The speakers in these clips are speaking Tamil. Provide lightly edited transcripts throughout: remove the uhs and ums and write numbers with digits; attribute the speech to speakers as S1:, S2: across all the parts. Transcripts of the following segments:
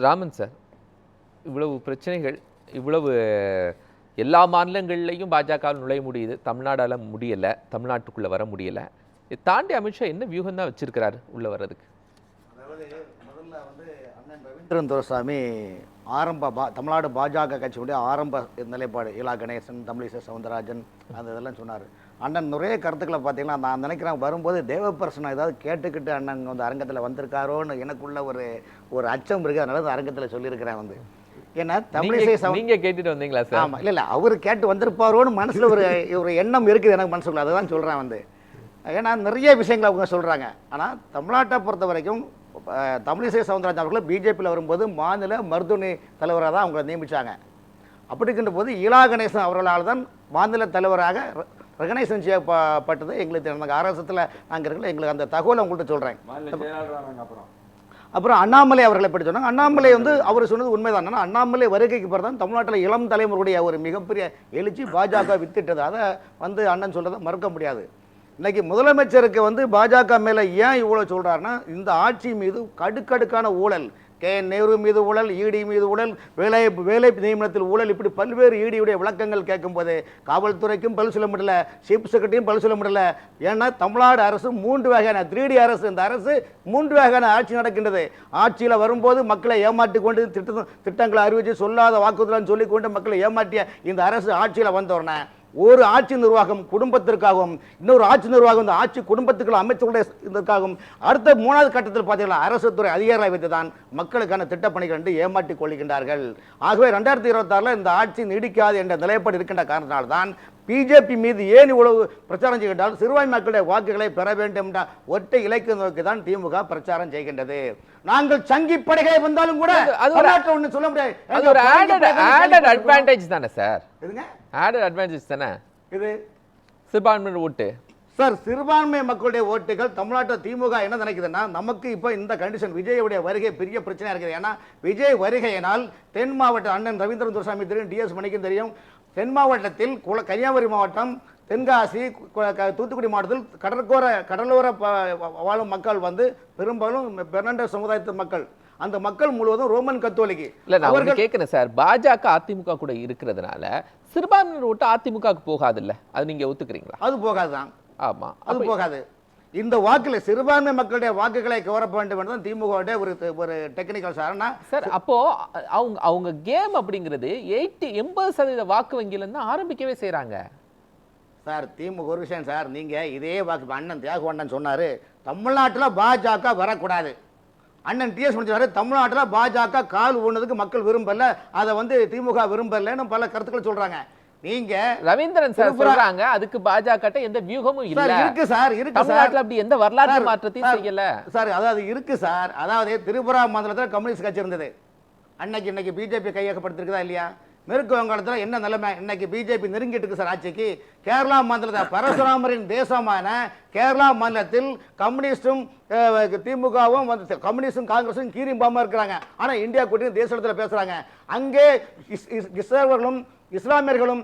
S1: ராமன் சார், இவ்வளவு பிரச்சனைகள், இவ்வளவு எல்லா மாநிலங்கள்லையும் பாஜக நுழைய முடியுது, தமிழ்நாடால முடியலை, தமிழ்நாட்டுக்குள்ளே வர முடியலை. இதை தாண்டி அமித்ஷா என்ன வியூகம் தான் வச்சிருக்கிறாரு உள்ளே வர்றதுக்கு?
S2: அதாவது முதல்ல வந்து அண்ணன் ரவீந்திரன் துரைசாமி தமிழ்நாடு பாஜக கட்சியுடைய ஆரம்ப நிலைப்பாடு, இலா கணேசன், தமிழிசை சவுந்தரராஜன் அந்த இதெல்லாம் சொன்னார். அண்ணன் நிறைய கருத்துக்களை பார்த்தீங்கன்னா நான் நினைக்கிறேன் வரும்போது தேவப்பர்சனம் ஏதாவது கேட்டுக்கிட்டு அண்ணன் வந்து அரங்கத்தில் வந்திருக்காரோன்னு எனக்குள்ள ஒரு அச்சம் இருக்குது. அதனால அந்த அரங்கத்தில் சொல்லியிருக்கிறேன் வந்து. ஏன்னா தமிழிசை
S1: நீங்க கேட்டுட்டு வந்தீங்களா சார்?
S2: ஆமாம், இல்லை அவர் கேட்டு வந்திருப்பாரோன்னு மனசில் ஒரு எண்ணம் இருக்குது எனக்கு மனசுக்குள்ள. அதை தான் சொல்கிறேன் வந்து. ஏன்னா நிறைய விஷயங்கள் அவங்க சொல்கிறாங்க. ஆனால் தமிழ்நாட்டை பொறுத்த வரைக்கும் தமிழிசை சவுந்தரராஜன் அவர்கள் பிஜேபியில் வரும்போது மாநில மருத்துவமனை தலைவராக தான் அவங்களை நியமித்தாங்க. அப்படி இருக்கின்ற போது இலா கணேசன் அவர்களால் தான் மாநில தலைவராக ரெகனைசேஷன் செய்யப்பட்டது. எங்களுக்கு நாங்கள் ஆர்எஸ்எஸ்ல நாங்கள் இருக்கல, எங்களுக்கு அந்த தகவலை உங்கள்கிட்ட சொல்கிறேன். அப்புறம் அண்ணாமலை அவர்களை பற்றி சொன்னாங்க. அண்ணாமலை வந்து அவர் சொன்னது உண்மைதான். அண்ணாமலை வருகைக்கு பிறகு தான் தமிழ்நாட்டில் இளம் தலைமுறையுடைய ஒரு மிகப்பெரிய எழுச்சி பாஜக வித்திட்டது. அதை வந்து அண்ணன் சொல்றதை மறுக்க முடியாது. இன்னைக்கு முதலமைச்சருக்கு வந்து பாஜக மேலே ஏன் இவ்வளோ சொல்கிறாருன்னா, இந்த ஆட்சி மீது கடுக்கடுக்கான ஊழல், நேரு மீது ஊழல், இடி மீது ஊழல், வேலை நியமனத்தில் ஊழல், இப்படி பல்வேறு இடியுடைய விளக்கங்கள் கேட்கும்போது காவல்துறைக்கும் பல் சொல்ல முடியல, சீஃப் செக்ரட்டரியும் பல் சொல்ல முடியல. ஏன்னா தமிழ்நாடு அரசு 3 வகையான 3D அரசு. இந்த அரசு 3 வகையான ஆட்சி நடக்கின்றது. ஆட்சியில் வரும்போது மக்களை ஏமாற்றி கொண்டு திட்டங்களை அறிவித்து சொல்லாத வாக்குறுதிலாம் சொல்லிக்கொண்டு மக்களை ஏமாற்றிய இந்த அரசு ஆட்சியில் வந்தோடனே ஒரு ஆட்சி நிர்வாகம் குடும்பத்திற்காகவும், இன்னொரு ஆட்சி நிர்வாகம் இந்த ஆட்சி குடும்பத்துக்கு அமைச்சர்களுடைய இதற்காகவும், அடுத்த 3வது கட்டத்தில் பார்த்தீங்கன்னா அரசு துறை அதிகாரிகளை வைத்து தான் மக்களுக்கான திட்டப்பணிகள் என்று ஏமாற்றிக் கொள்கின்றார்கள். ஆகவே 2026 இந்த ஆட்சி நீடிக்காது என்ற நிலைப்பாடு இருக்கின்ற காரணத்தினால்தான் பிஜேபி மீது ஏன் இவ்வளவு பிரச்சாரம் செய்கின்றால் சிறுபான்மை மக்களுடைய வாக்குகளை பெற வேண்டும் என்ற ஒற்றை இலக்கு நோக்கி தான் திமுக பிரச்சாரம் செய்கின்றது. நாங்கள் சங்கி படைகளை வந்தாலும் கூட ஒன்று சொல்ல முடியாது.
S1: அது ஒரு ஆடட் அட்வான்டேஜ் தானே சார்? ஆடட் அட்வான்டேஜ் தானே இது சிறுபான்மை ஓட்டு.
S2: சார், சிறுபான்மை மக்களுடைய ஓட்டுகள் தமிழ்நாட்டில் திமுக என்ன நினைக்குதுன்னா, நமக்கு இப்போ இந்த கண்டிஷன் விஜயுடைய வருகை பெரிய பிரச்சனையாக இருக்குது. ஏன்னா விஜய் வருகையினால் தென் மாவட்ட அண்ணன் ரவீந்திரன் துரைசாமி தெரியும், டிஎஸ் மணிக்கும் தெரியும், தென் மாவட்டத்தில் கன்னியாகுமரி மாவட்டம், தென்காசி, தூத்துக்குடி மாவட்டத்தில் கடலோர வாழும் மக்கள் வந்து பெரும்பாலும் பெர்னாண்டோ சமுதாயத்து மக்கள். அந்த மக்கள் முழுவதும் ரோமன் கத்தோலிக்கு.
S1: இல்ல நான் அவர்கள் கேட்கிறேன் சார், பாஜக அதிமுக கூட இருக்கிறதுனால சிறுபான்மை ஓட்டு அதிமுகவுக்கு போகாது இல்ல, அது நீங்க ஒத்துக்கிறீங்களா?
S2: அது போகாதுதான்.
S1: ஆமா,
S2: அது போகாது. இந்த வாக்குல சிறுபான்மை மக்களுடைய வாக்குகளை கவர வேண்டும் என்று திமுக ஒரு டெக்னிக்கல் சார்.
S1: அப்போ அவங்க கேம் அப்படிங்கிறது 80% வாக்கு வங்கியில இருந்து ஆரம்பிக்கவே செய்யறாங்க
S2: சார். திமுக ஒரு விஷயம் சார், நீங்க இதே வாக்கு அண்ணன் தியாகவண்ணன் சொன்னாரு தமிழ்நாட்டில் பாஜக வரக்கூடாது. அண்ணன் டிஎஸ் சொன்னாரு தமிழ்நாட்டில் பாஜக கால் ஊனதுக்கு மக்கள் விரும்பல, அதை வந்து திமுக விரும்பலன்னு பல கருத்துக்கள் சொல்றாங்க. நீங்க
S1: ரவீந்திரன் சார் சொல்றாங்க அதுக்கு பாஜக எந்த வியூகமும் இல்ல.
S2: இருக்கு சார், இருக்கு சார்.
S1: தமிழ்நாட்டுல அப்படி எந்த வரலாற்று மாற்றத்தையும் செய்யல
S2: சார். அதாவது இருக்கு சார். அதாவது திரிபுரா மாநிலத்தில் கம்யூனிஸ்ட் கட்சி இருந்தது. இன்னைக்கு பிஜேபி கையகப்படுத்திருக்குதா இல்லையா? மேற்கு வங்காளத்தில் என்ன நிலைமை? இன்னைக்கு பிஜேபி நெருங்கிட்டு இருக்கு சார் ஆட்சிக்கு. கேரளா மாநிலத்தில் பரசுராமரின் தேசமான கேரளா மாநிலத்தில் கம்யூனிஸ்டும் திமுகவும் வந்து கம்யூனிஸ்டும் காங்கிரஸும் கீரிம்பாம இருக்கிறாங்க. ஆனா இந்தியா கூட்டணி தேசத்தில் பேசுறாங்க. அங்கே கிறிஸ்தவர்களும் இஸ்லாமியர்களும்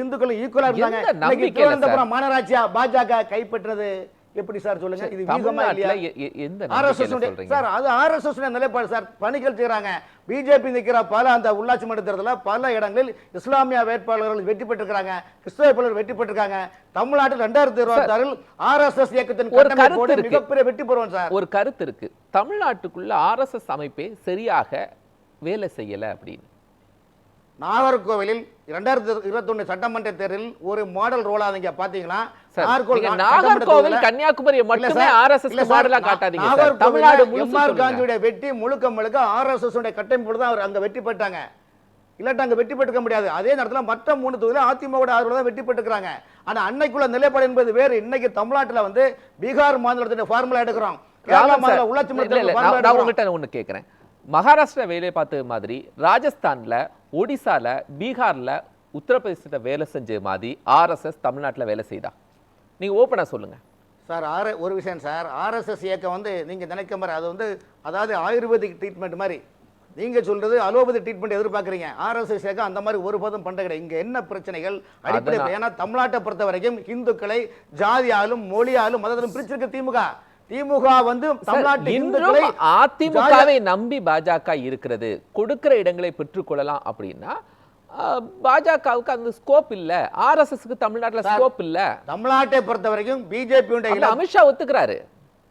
S2: இந்துக்களும் ஈக்குவலா இருந்தாங்க. மாநகராட்சியா பாஜக கைப்பற்றது எப்படி சார் சொல்லுங்க? இது வீகமா இல்லையா? சார் அது ஆர்எஸ்எஸ் நிலைப்பாடு சார். பணிகள் செய்யறாங்க. பிஜேபி நிற்கிற அந்த உள்ளாட்சி மன்ற தேர்தலில் பல இடங்களில் இஸ்லாமிய வேட்பாளர்கள் வெற்றி பெற்றிருக்காங்க, கிறிஸ்தவ வேட்பாளர்கள் வெற்றி பெற்றிருக்காங்க. தமிழ்நாட்டில் 2026 ஆர்எஸ்எஸ் இயக்கத்தின் மிகப்பெரிய வெற்றி பெறுவோம் சார்.
S1: ஒரு கருத்து இருக்கு, தமிழ்நாட்டுக்குள்ள ஆர்எஸ்எஸ் அமைப்பே சரியாக வேலை செய்யல அப்படின்னு.
S2: நாகர்கோவிலில் 2021 சட்டமன்ற தேர்தலில் ஒரு மாடல் ரோலா நீங்க பாத்தீங்கன்னா,
S1: நாகர்கோவில் கன்னியாகுமரி மட்டுமே ஆர்எஸ்எஸ் மாடலா காட்டாதீங்க. தமிழ்நாடு
S2: எம்ஆர் காந்தியுடைய வெற்றி முழுக்க ஆர்எஸ்எஸ் உடைய கட்டமைப்பு தான் அவர் அங்க வெற்றி பெற்றாங்க. இல்லாட்டி அங்க வெற்றி பெற்றுக்க முடியாது. அதே நேரத்தில் மற்ற 3 தொகுதியில் அதிமுக ஆதரவு தான் வெற்றி பெற்றுக்கிறாங்க. ஆனா அன்னைக்குள்ள நிலைப்பாடு என்பது வேறு. இன்னைக்கு தமிழ்நாட்டில் வந்து பீகார் மாநிலத்தின் ஃபார்முலா எடுக்கிறோம், கேரளா மாநில உள்ளாட்சி
S1: மன்றத்தில் உங்ககிட்ட ஒண்ணு கேட்கிறேன். மகாராஷ்டிரா வேலை பார்த்த மாதிரி ராஜஸ்தான்ல, ஒடிசால, பீகார்ல, உத்தரப்பிரதேசத்துல வேலை செஞ்ச மாதிரி ஆர்எஸ்எஸ் தமிழ்நாட்டில் வேலை செய்தா? நீங்க ஓப்பனா சொல்லுங்க
S2: சார். ஒரு விஷயம் சார், ஆர்எஸ்எஸ் இயக்கம் வந்து நீங்க நினைக்க மாதிரி அது வந்து அதாவது ஆயுர்வேதிக் ட்ரீட்மெண்ட் மாதிரி. நீங்க சொல்றது அலோபதி ட்ரீட்மெண்ட் எதிர்பார்க்குறீங்க. ஆர்எஸ்எஸ் இயக்கம் அந்த மாதிரி ஒருபோதும் பண்ற கிடையாது. இங்க என்ன பிரச்சனைகள் அடிப்படை, ஏன்னா தமிழ்நாட்டை பொறுத்த வரைக்கும் இந்துக்களை ஜாதியாலும் மொழியாலும் மதத்திலும் பிரிச்சிருக்க திமுக. திமுக வந்து தமிழ்நாட்டு இந்துக்களை
S1: அதிமுகவை நம்பி பாஜக இருக்கிறது, கொடுக்கிற இடங்களை பெற்றுக்கொள்ளலாம் அப்படின்னா பாஜகவுக்கு அந்த ஸ்கோப் இல்ல, ஆர்எஸ்எஸ்க்கு தமிழ்நாட்டுல ஸ்கோப் இல்ல.
S2: தமிழ்நாட்டை பொறுத்த வரைக்கும் பிஜேபி
S1: அமித்ஷா ஒத்துக்கிறாரு.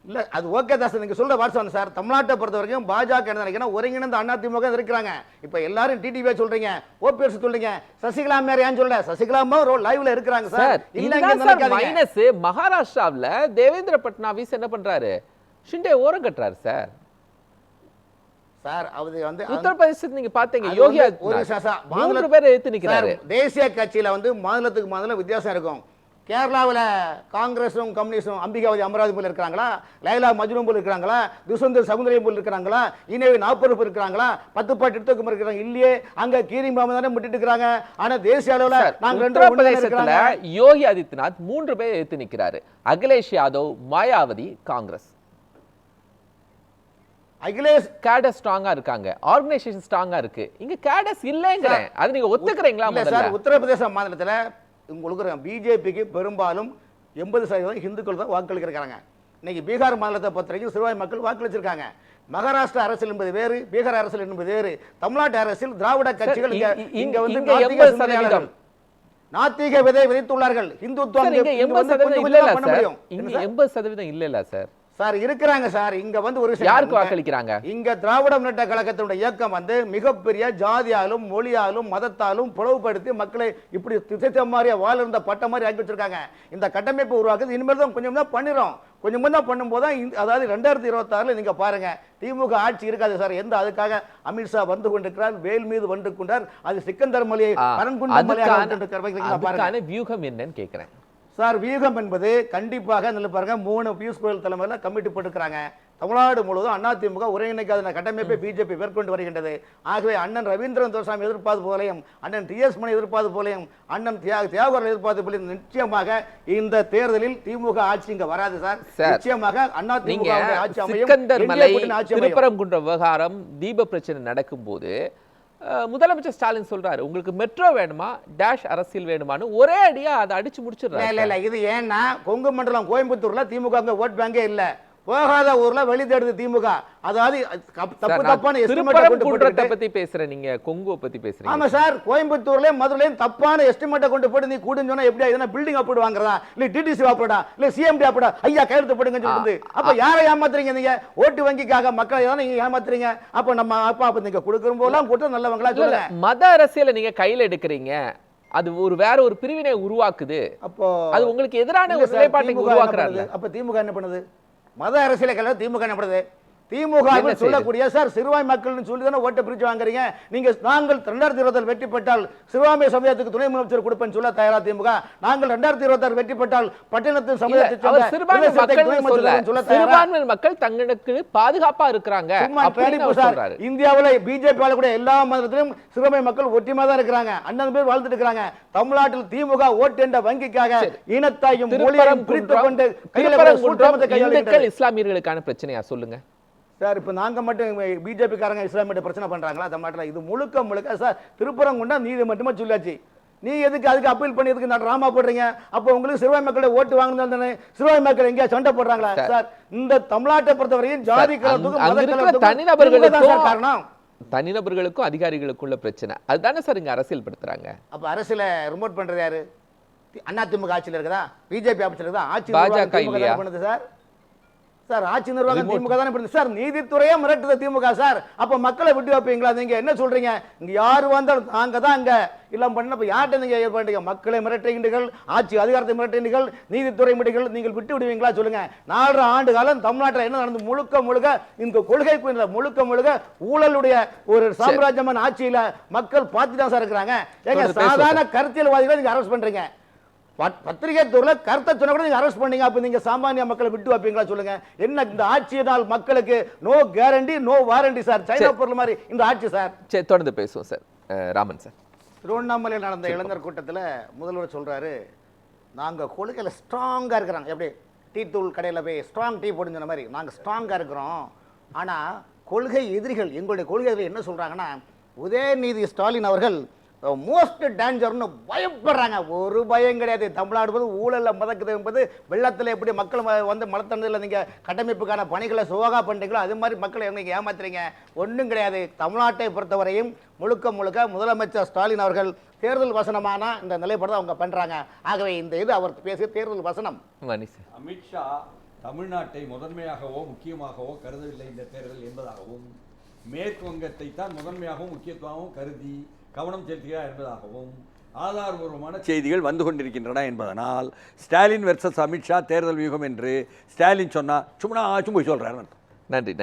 S2: இல்ல அது ஓகே தான் சார், நீங்க சொல்ற வாட்ஸ்அப் சார். தமிழ்நாட்டை பொறுத்த வரைக்கும் பாஜக என்ன நினைக்கிறேன், ஒருங்கிணைந்த அதிமுக இருக்கிறாங்க. இப்ப எல்லாரும் டிடிவி சொல்றீங்க, ஓபிஎஸ் சொல்றீங்க, சசிகலா மேல ஏன் சொல்ல, சசிகலா லைவ்ல இருக்கிறாங்க சார்.
S1: மைனஸ் மகாராஷ்டிராவில் தேவேந்திர பட்னாவிஸ் என்ன பண்றாரு, ஷிண்டே ஓரம் கட்டுறாரு சார்.
S2: சார் அது வந்து
S1: உத்தரப்பிரதேசத்துக்கு நீங்க பாத்தீங்க, யோகி மூன்று பேரை எடுத்து நிக்கிறாரு.
S2: தேசிய கட்சியில வந்து மாநிலத்துக்கு மாநிலம் வித்தியாசம் இருக்கும். கேரளாவில் காங்கிரஸும் கம்யூனிஸ்டும் அம்பிகாவதி அமராவதி போல இருக்கிறாங்களா, லைலா மஜ்னூ போல இருக்கிறாங்களா, துஷ்வந்த் சகுந்தரியம் போல இருக்கிறாங்களா, இனவே நாற்பது இருக்கிறாங்களா, 10 பாட்டு எடுத்துக்கும் இருக்கிறாங்க இல்லையே. அங்க கீரி மாமன் தானே முட்டிட்டு இருக்கிறாங்க. ஆனா தேசிய அளவில் நாங்க
S1: உத்தரப்பிரதேசத்துல யோகி ஆதித்யநாத் 3 பேர் எடுத்து நிக்கிறாரு. அகிலேஷ் யாதவ், மாயாவதி, காங்கிரஸ். அகிலேஷ் கேடர் ஸ்ட்ராங்கா இருக்காங்க, ஆர்கனைசேஷன் ஸ்ட்ராங்கா இருக்கு. இங்க கேடர்ஸ் இல்லங்கறேன், அது நீங்க ஒத்துக்கறீங்களா?
S2: சார் உத்தரப்பிரதேச மாநிலத்துல உங்களுக்கு பிஜேபிக்கு பெரும்பாலும் 80% இந்துக்கள் தான் வாக்களிக்கிறாங்க. இன்னைக்கு பீகார் மாநிலத்தை பொறுத்த வரைக்கும் சிறுபான்மை மக்கள் வாக்களிச்சிருக்காங்க. மகாராஷ்டிரா அரசியல் என்பது வேறு, பீகார் அரசியல் என்பது வேறு. தமிழ்நாட்டு அரசில் திராவிட கட்சிகள் இங்க வந்து 80% நாத்திக விதை விதைத்துள்ளார்கள். இந்துத்துவம்
S1: 80% இல்ல சார்.
S2: சார் இருக்கிறாங்க சார். இங்க வந்து ஒரு
S1: யாருக்கு வாக்களிக்கிறாங்க?
S2: இங்க திராவிட முன்னேற்ற கழகத்தினுடைய இயக்கம் வந்து மிகப்பெரிய ஜாதியாலும் மொழியாலும் மதத்தாலும் பிளவுபடுத்தி மக்களை இப்படி திசை மாதிரி வாழ்ந்த பட்ட மாதிரி ஆக்கி வச்சிருக்காங்க. இந்த கட்டமைப்பு உருவாக்குது. இனிமேல் தான் கொஞ்சம் தான் பண்ணிரும். கொஞ்சம் தான் பண்ணும்போது தான், அதாவது 2026 நீங்க பாருங்க திமுக ஆட்சி இருக்காது சார். எந்த அதுக்காக அமித்ஷா வந்து கொண்டிருக்கிறார், வேல் மீது வந்து கொண்டார். அது சிக்கந்தர் மலையை பரன்குண்ட
S1: மலையாக வியூகம் என்னன்னு கேட்கிறேன்
S2: சார். வியூகம் என்பது கண்டிப்பாக நல்ல பாருங்க, 3 பியூஷ் கோயல் தலைமையில் கமிட்டி போட்டுக்கிறாங்க. தமிழ்நாடு முழுவதும் அதிமுக ஒருங்கிணைக்காத கட்டமைப்பை பிஜேபி மேற்கொண்டு வருகின்றது. ஆகவே அண்ணன் ரவீந்திரன் துரைசாமி எதிர்பார்த்து போலையும், அண்ணன் டிஎஸ் மணி எதிர்பார்த்து போலையும், அண்ணன் தியாகராஜன் எதிர்பார்த்து போலையும் நிச்சயமாக இந்த தேர்தலில் திமுக ஆட்சி இங்க வராது சார். நிச்சயமாக அதிமுக ஆட்சி அமையும்.
S1: திருப்பரங்குன்ற விவகாரம் தீப பிரச்சனை நடக்கும் போது முதலமைச்சர் ஸ்டாலின் சொல்றாரு, உங்களுக்கு மெட்ரோ வேணுமா, டேஷ் அரசியல் வேணுமான்னு ஒரே அடியா அதை அடிச்சு முடிச்சிடுறாரு.
S2: இல்ல இது ஏன்னா கொங்கு மண்டலம் கோயம்புத்தூர்ல திமுக ஓட் பேங்கே இல்ல, போகாத ஊர்ல வெளி தேடுது திமுக. அதாவது தப்பான
S1: எஸ்டிமேட்டை பத்தி பேசுறேன், நீங்க கொங்கு பத்தி பேசுறீங்க.
S2: ஆமா சார், கோயம்புத்தூர்லயும் மதுரையிலும் தப்பான எஸ்டிமேட்டை கொண்டு போட்டு நீ கூடுன்னு சொன்னா எப்படி எதனா பில்டிங் அப்ரூவ் வாங்குறதா, இல்ல டிடிசி வாப்படா, இல்ல சிஎம்டி அப்படா, ஐயா கையெழுத்து போடுங்கன்னு சொல்லுது. அப்ப யாரை ஏமாத்துறீங்க நீங்க? ஓட்டு வங்கிக்காக மக்களை தான் நீங்க ஏமாத்துறீங்க. அப்ப நம்ம அப்ப நீங்க கொடுக்கும் போதெல்லாம் கூட்டம் நல்லவங்களா சொல்லுங்க.
S1: மத அரசியலை நீங்க கையில எடுக்கிறீங்க, அது ஒரு வேற ஒரு பிரிவினை உருவாக்குது.
S2: அப்போ
S1: அது உங்களுக்கு எதிரான ஒரு நிலைப்பாட்டை உருவாக்குறாங்க.
S2: அப்ப திமுக என்ன பண்ணுது? மத அரசியலை திமுக என்ன பண்ணுது? திமுக சொல்லக்கூடிய சார் சிறுபான்மை மக்கள் சொல்லி தானே ஓட்டை பிரிச்சு வாங்குறீங்க. நீங்க நாங்கள் 2026 வெற்றி பெற்றால் சிறுபான்மை சமூகத்துக்கு துணை முதலமைச்சர் கொடுப்பேன்னு சொல்ல தயாரா திமுக. நாங்கள் 2026 வெற்றி பெற்றால் பட்டினத்தின் சமூகத்தை
S1: சிறுபான்மை மக்கள் தங்களுக்கு பாதுகாப்பா இருக்கிறாங்க.
S2: இந்தியாவில் பிஜேபி கூட எல்லா மதத்திலும் சிறுபான்மை மக்கள் ஒற்றுமையா தான் இருக்கிறாங்க. அண்ணன் பேர் வாழ்ந்துட்டு இருக்கிறாங்க. தமிழ்நாட்டில் திமுக ஓட்டு என்ற வங்கிக்காக இனத்தாயும் மொழியையும் பிரித்துக் கொண்டு
S1: இஸ்லாமியர்களுக்கான பிரச்சனையா சொல்லுங்க
S2: சார். இப்போ நாங்கள் மட்டும் பிஜேபி காரங்க இஸ்லாமிய பிரச்சனை பண்ணுறாங்களா தமிழ்நாட்டில்? இது முழுக்க முழுக்க சார் திருப்பரங்குன்றா நீதி மட்டுமே சொல்லாச்சு. நீ எதுக்கு அதுக்கு அப்பீல் பண்ணி எதுக்கு நான் ட்ராமா போடுறீங்க? அப்போ உங்களுக்கு சிறுபான்மை மக்களோட ஓட்டு வாங்கணும் தானே? சிறுபான்மை மக்கள் எங்கேயா சண்டை போடுறாங்களா சார்? இந்த தமிழ்நாட்டை பொறுத்தவரையும் ஜாதி கலத்துக்கும்
S1: காரணம் தனிநபர்களுக்கும் அதிகாரிகளுக்குள்ள பிரச்சனை. அதுதானே சார் இங்க அரசியல் படுத்துறாங்க.
S2: அப்ப அரசியல ரிமோட் பண்றது யாரு? அதிமுக ஆட்சியில் இருக்குதா, பிஜேபி ஆட்சியில் இருக்குதா? ஆட்சி
S1: பாஜக இல்லையா
S2: பண்ணுது சார்? சார் ஆட்சி நிர்வாகம் திமுக தானே பண்ணுது சார். நீதித்துறையே மிரட்டுது திமுக சார். அப்ப மக்களை விட்டு வைப்பீங்களா? நீங்க என்ன சொல்றீங்க? இங்க யாரு வந்தாலும் நாங்க தான் அங்க எல்லாம் பண்ண யார்ட்ட நீங்க பண்றீங்க? மக்களை மிரட்டுகிறீர்கள், ஆட்சி அதிகாரத்தை மிரட்டுகிறீர்கள், நீதித்துறை மிரட்டுகள். நீங்கள் விட்டு விடுவீங்களா சொல்லுங்க? 4 ஆண்டு காலம் தமிழ்நாட்டில் என்ன நடந்து? முழுக்க முழுக்க இந்த கொள்கைக்கு முழுக்க முழுக்க ஊழலுடைய ஒரு சாம்ராஜ்யமான ஆட்சியில மக்கள் பார்த்து தான் சார் இருக்கிறாங்க. எங்க சாதாரண கருத்தியல்வாதிகளை நீங்க அரெஸ்ட் பண்றீங்க. பத்திரிகை துறையில கருத்தை சொன்ன கூட நீங்க அரெஸ்ட் பண்ணீங்க. அப்ப நீங்க சாமானிய மக்களை விட்டு வைப்பீங்களா சொல்லுங்க? என்ன இந்த ஆட்சியினால் மக்களுக்கு no guarantee no warranty sir. China பொருள் மாதிரி இந்த ஆட்சி சார்.
S1: சரி, தொடர்ந்து பேசுவோம் சார். ராமன் சார்,
S2: திருவண்ணாமலையில் நடந்த இளைஞர் கூட்டத்தில் முதல்வர் சொல்றாரு, நாங்க கொள்கையில ஸ்ட்ராங்கா இருக்கிறாங்க. எப்படி டீ தூள் கடையில் போய் ஸ்ட்ராங் டீ போடுன்னு சொன்ன மாதிரி நாங்க ஸ்ட்ராங்கா இருக்கிறோம். ஆனா கொள்கை எதிரிகள் எங்களுடைய கொள்கைகள் என்ன சொல்றாங்கன்னா, உதயநிதி ஸ்டாலின் அவர்கள் மோஸ்ட் டேஞ்சர்னு பயப்படுறாங்க. ஒரு பயம் கிடையாது. தமிழ்நாடு வந்து ஊழலில் மிதக்குது என்பது, வெள்ளத்தில் எப்படி மக்கள் வந்து மலத்தண்டத்தில் நீங்கள் கட்டமைப்புக்கான பணிகளை சுவாகா பண்ணுறீங்களோ அது மாதிரி மக்களை நீங்கள் ஏமாத்துறீங்க. ஒன்றும் கிடையாது. தமிழ்நாட்டை பொறுத்தவரையும் முழுக்க முழுக்க முதலமைச்சர் ஸ்டாலின் அவர்கள் தேர்தல் வசனமான இந்த நிலைப்பாடு தான் அவங்க பண்ணுறாங்க. ஆகவே இந்த இது அவர் பேசிய தேர்தல் வசனம்.
S3: அமித்ஷா தமிழ்நாட்டை முதன்மையாகவோ முக்கியமாகவோ கருதவில்லை இந்த தேர்தல் என்பதாகவும், மேற்கு வங்கத்தை தான் முதன்மையாகவும் முக்கியத்துவமாகவும் கருதி கவனம் செலுத்துகிறார் என்பதாகவும் ஆதாரபூர்வமான செய்திகள் வந்து கொண்டிருக்கின்றன என்பதனால் ஸ்டாலின் வெர்சஸ் அமித்ஷா தேர்தல் வியூகம் என்று ஸ்டாலின் சொன்னா சும்மா போய் சொல்றாரு.
S1: நன்றி.